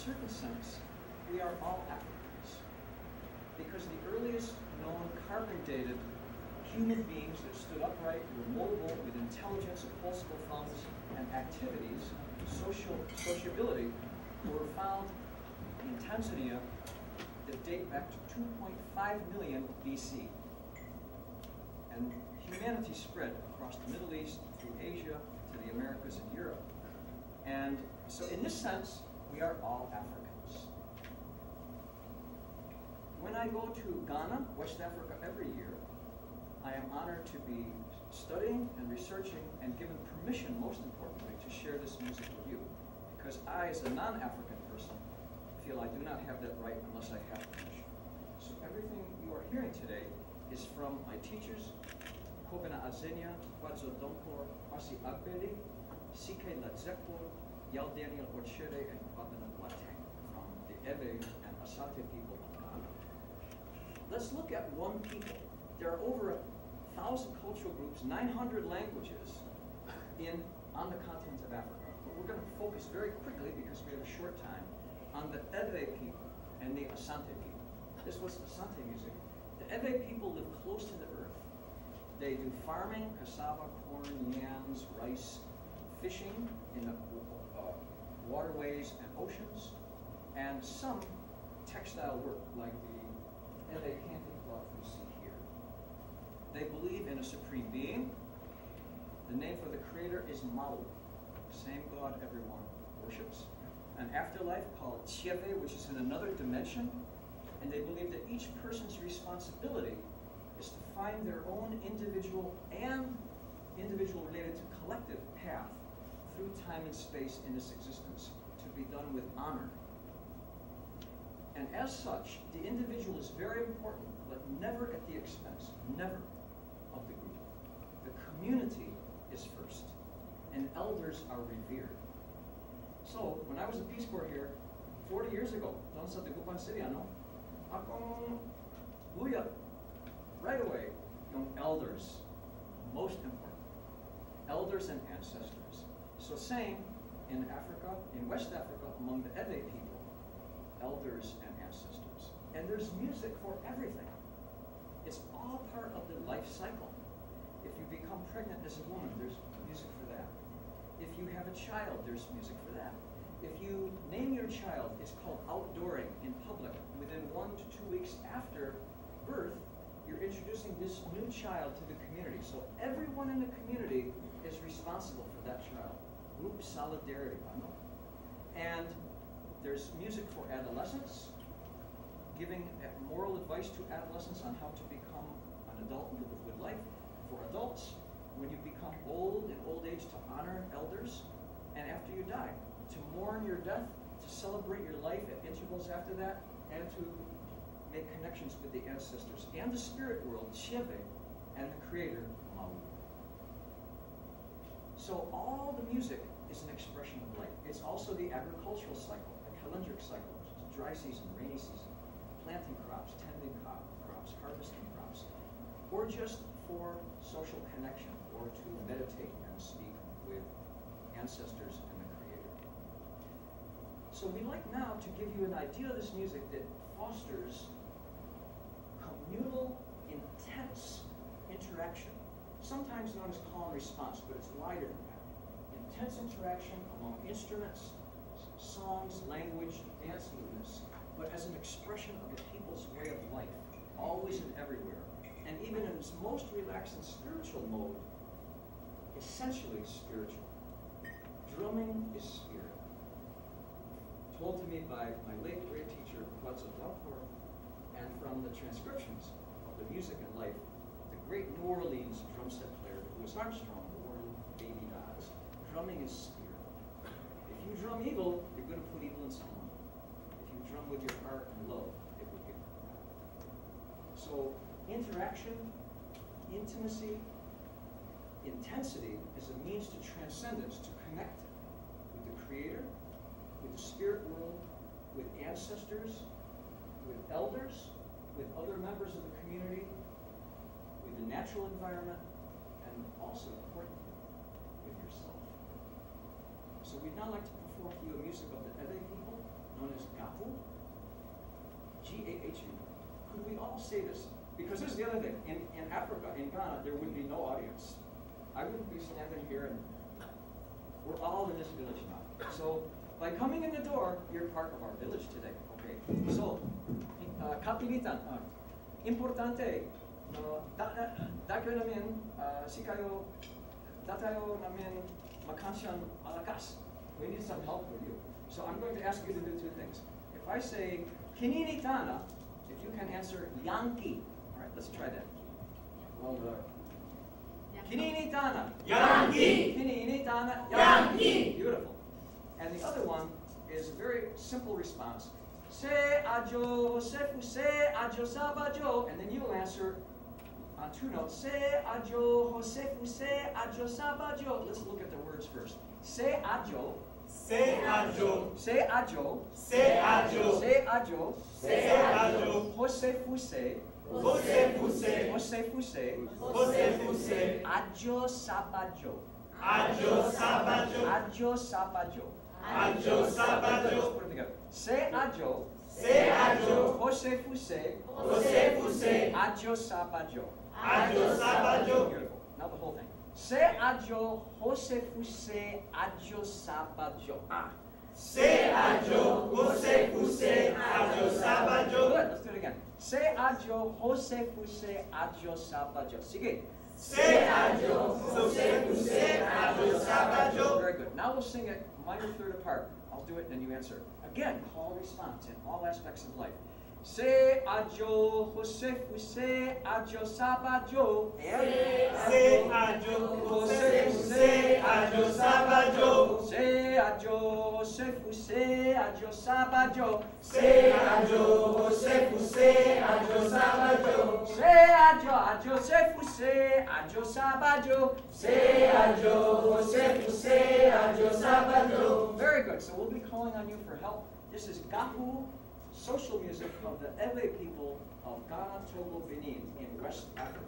Certain sense, we are all Africans, because the earliest known carbon-dated human beings that stood upright, were mobile, with intelligence, impulsible thumbs, and activities, sociability, were found in Tanzania that date back to 2.5 million BC. And humanity spread across the Middle East, through Asia, to the Americas and Europe. And so in this sense, we are all Africans. When I go to Ghana, West Africa, every year, I am honored to be studying and researching and given permission, most importantly, to share this music with you. Because I, as a non-African person, feel I do not have that right unless I have permission. So everything you are hearing today is from my teachers, kobena adzenyah, kwadzo, donkor, asaadua, sike latzepo, and kwabena from the Ebe and Asante people of Ghana. Let's look at one people. There are over 1,000 cultural groups, 900 languages on the continent of Africa. But we're going to focus very quickly, because we have a short short time on the Ewe people and the Asante people. This was Asante music. The Ewe people live close to the earth. They do farming, cassava, corn, yams, rice, fishing in the waterways and oceans, and some textile work like the Ewe camping cloth you see here. They believe in a supreme being. The name for the creator is Mau, same God everyone worships. An afterlife called Chieve, which is in another dimension, and they believe that each person's responsibility is to find their own individual and individual related to collective path through time and space in this existence, to be done with honor. And as such, the individual is very important, but never at the expense, never, of the group. The community is first, and elders are revered. So, when I was a Peace Corps here, 40 years ago, doon sa Dagupan City, akong luya, right away, yung elders, most important. Elders and ancestors. So same in Africa, in West Africa, among the Ewe people, elders and ancestors. And there's music for everything. It's all part of the life cycle. If you become pregnant as a woman, there's music for that. If you have a child, there's music for that. If you name your child, it's called outdooring in public. Within 1 to 2 weeks after birth, you're introducing this new child to the community. So everyone in the community is responsible for that child. Group solidarity, and there's music for adolescents, giving moral advice to adolescents on how to become an adult and live a good life. For adults, when you become old, in old age, to honor elders, and after you die, to mourn your death, to celebrate your life at intervals after that, and to make connections with the ancestors and the spirit world, Chieve, and the creator, Mau. So all the music is an expression of life. It's also the agricultural cycle, the calendric cycle, which is dry season, rainy season, planting crops, tending crops, harvesting crops, or just for social connection, or to meditate and speak with ancestors and the creator. So we'd like now to give you an idea of this music that fosters communal, intense interaction, sometimes known as call and response, but it's wider than that. Intense interaction among instruments, songs, language, dance movements, but as an expression of a people's way of life, always and everywhere. And even in its most relaxed and spiritual mode, essentially spiritual. Drumming is spirit. Told to me by my late great teacher, kwadzo, donkor, and from the transcriptions of the music and life, the great New Orleans drum set player, Louis Armstrong, born baby gods. Drumming is spirit. If you drum evil, you're going to put evil in someone. If you drum with your heart and love, it will give. So interaction, intimacy, intensity is a means to transcendence, to connect with the creator, with the spirit world, with ancestors, with elders, with other members of the community, with the natural environment, and also, importantly, with yourself. So we'd now like to perform for you a music of the Ewe people, known as gahu, G-A-H-U. Could we all say this? Because this is the other thing. In Africa, in Ghana, there would be no audience. I wouldn't be standing here, and we're all in this village now. So by coming in the door, you're part of our village today. Okay. So, kapilitan, importante. Dagyo namin si kayo, datayo namin makansyan malakas. We need some help with you. So I'm going to ask you to do two things. If I say kininitana, if you can answer Yankee. All right, let's try that. Well done. Kininitana. Yankee. Kininitana. Yankee. Beautiful. And the other one is a very simple response. Se ajo sefu se ajo sabajo, and then you'll answer on two notes. Se ajo sefu se ajo sabajo. Let's look at the words first. Se ajo. Se ajo. Se ajo. Se ajo. Se ajo. Se ajo. Jose fuse. Jose fuse. Jose fuse. Jose fuse. Ajo sabajo. Ajo sabajo. Ajo sabajo. Ajo sabajo. Se ajo. Se ajo. Hose fuse. Hose fuse. Ajo sabajo. Ajo sabajo. Beautiful. Now the whole thing. Se ajo hose fuse ajo sabajo. Ah. Se ajo. Hose fuse. Ajo sabajo. Good. Let's do it again. Se ajo hose fuse ajo sabajo. Sige. Se ajo. Hose fuse. Ajo sabajo. Very good. Now we'll sing it minor third apart. I'll do it and then you answer. Again, call and response in all aspects of life. Se ajo hose fuse ajo sabajo. Se ajo. Hose fuse. Ajo sabajo. Se ajo hose fuse ajo sabajo. Se ajo. Hose fuse. Ajo sabajo. Se ajo se fuse ajo sabajo. Se ajo. Hose fuse. Ajo sabajo. Very good. So we'll be calling on you for help. This is gahu, social music of the Ewe people of Ghana, Togo, Benin in West Africa.